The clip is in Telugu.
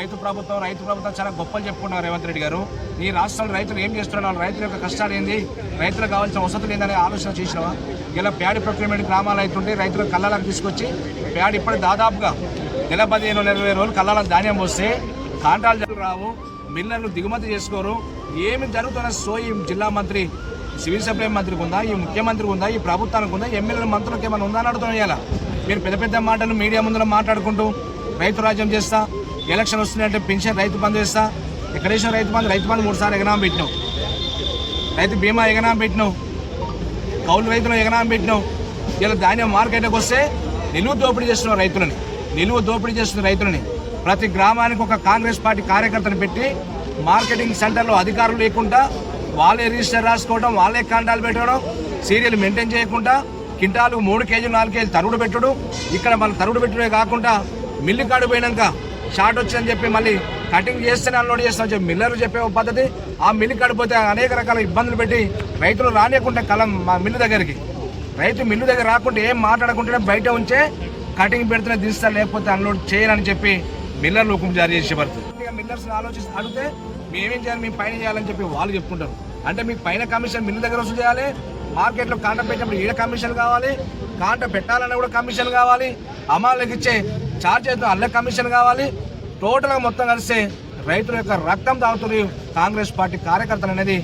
రైతు ప్రభుత్వం చాలా గొప్పలు చెప్పుకున్నారు రేవంత్ రెడ్డి గారు. ఈ రాష్ట్రంలో రైతులు ఏం చేస్తున్నారు, రైతుల యొక్క కష్టాలు ఏంది, రైతులకు కావాల్సిన వసతులు ఏందనే ఆలోచన చేసినావా? ఇలా ప్యాడీ ప్రొక్యూర్మెంట్ గ్రామాలు అవుతుంటే రైతుల కళ్ళాలకు తీసుకొచ్చి ప్యాడీ ఇప్పుడు దాదాపుగా 15-20 రోజులు కళ్ళాలకు ధాన్యం వస్తే కాంట్రాక్టర్లు రావు, మిల్లర్లు దిగుమతి చేసుకోరు. ఏమి జరుగుతున్న సోయి జిల్లా మంత్రి, సివిల్ సప్లై మంత్రికి ఉందా, ఈ ముఖ్యమంత్రికి ఉందా, ఈ ప్రభుత్వానికి ఉందా, ఎమ్మెల్యేల మంత్రులకు ఏమైనా ఉందా అని అడుగుతున్నాం. ఇలా మీరు పెద్ద పెద్ద మాటలు మీడియా ముందర మాట్లాడుకుంటూ రైతు రాజ్యం చేస్తా, ఎలక్షన్ వస్తున్నాయంటే పెన్షన్ రైతు బంధు చేస్తా, ఎక్కడ వేసిన రైతు బంధు 3 సార్లు ఎగనామం పెట్టినావు, రైతు బీమా ఎగనామం పెట్టినావు, కౌలు రైతులు ఎగనామం పెట్టినావు. ఇలా ధాన్యం మార్కెట్కి వస్తే నిలువ దోపిడీ చేస్తున్న రైతులని ప్రతి గ్రామానికి ఒక కాంగ్రెస్ పార్టీ కార్యకర్తను పెట్టి మార్కెటింగ్ సెంటర్లో అధికారులు లేకుండా వాళ్ళే రిజిస్టర్ రాసుకోవడం, వాళ్ళే కాంటాలు పెట్టడం, సీరియల్ మెయింటైన్ చేయకుండా కింటాలు 3 కేజీలు 4 కేజీలు తరుగుడు పెట్టడం. ఇక్కడ మన తరుగుడు పెట్టడమే కాకుండా మిల్లు కాడు పోయినాక షార్ట్ వచ్చిందని చెప్పి మళ్ళీ కటింగ్ చేస్తేనే అన్లోడ్ చేస్తామని చెప్పి మిల్లర్లు చెప్పే పద్ధతి. ఆ మిల్లు కాడిపోతే అనేక రకాల ఇబ్బందులు పెట్టి రైతులు రానియకుండా మా మిల్లు దగ్గరికి, రైతు మిల్లు దగ్గర రాకుండా ఏం మాట్లాడకుండానే బయట ఉంచే కటింగ్ పెడితేనే దిస్తారు, లేకపోతే అన్లోడ్ చేయాలని చెప్పి మిల్లర్లు హుకుం జారీ చేసే పడుతుంది. మిల్లర్స్ ఆలోచిస్తే అడిగితే మేమేం చేయాలి, మేము పైన చేయాలని చెప్పి వాళ్ళు చెప్పుకుంటారు. అంటే మీకు పైన కమిషన్ మిల్లు దగ్గర వసూలు చేయాలి, మార్కెట్లో కాంట పెట్టినప్పుడు ఈడ కమిషన్ కావాలి, కాంట పెట్టాలన్నా కూడా కమిషన్ కావాలి, అమ్మాయిలకు ఇచ్చే ఛార్జ్ అయితే అల్ల కమిషన్ కావాలి. టోటల్గా మొత్తం కలిస్తే రైతుల యొక్క రక్తం తాగుతుంది కాంగ్రెస్ పార్టీ కార్యకర్తలు అనేది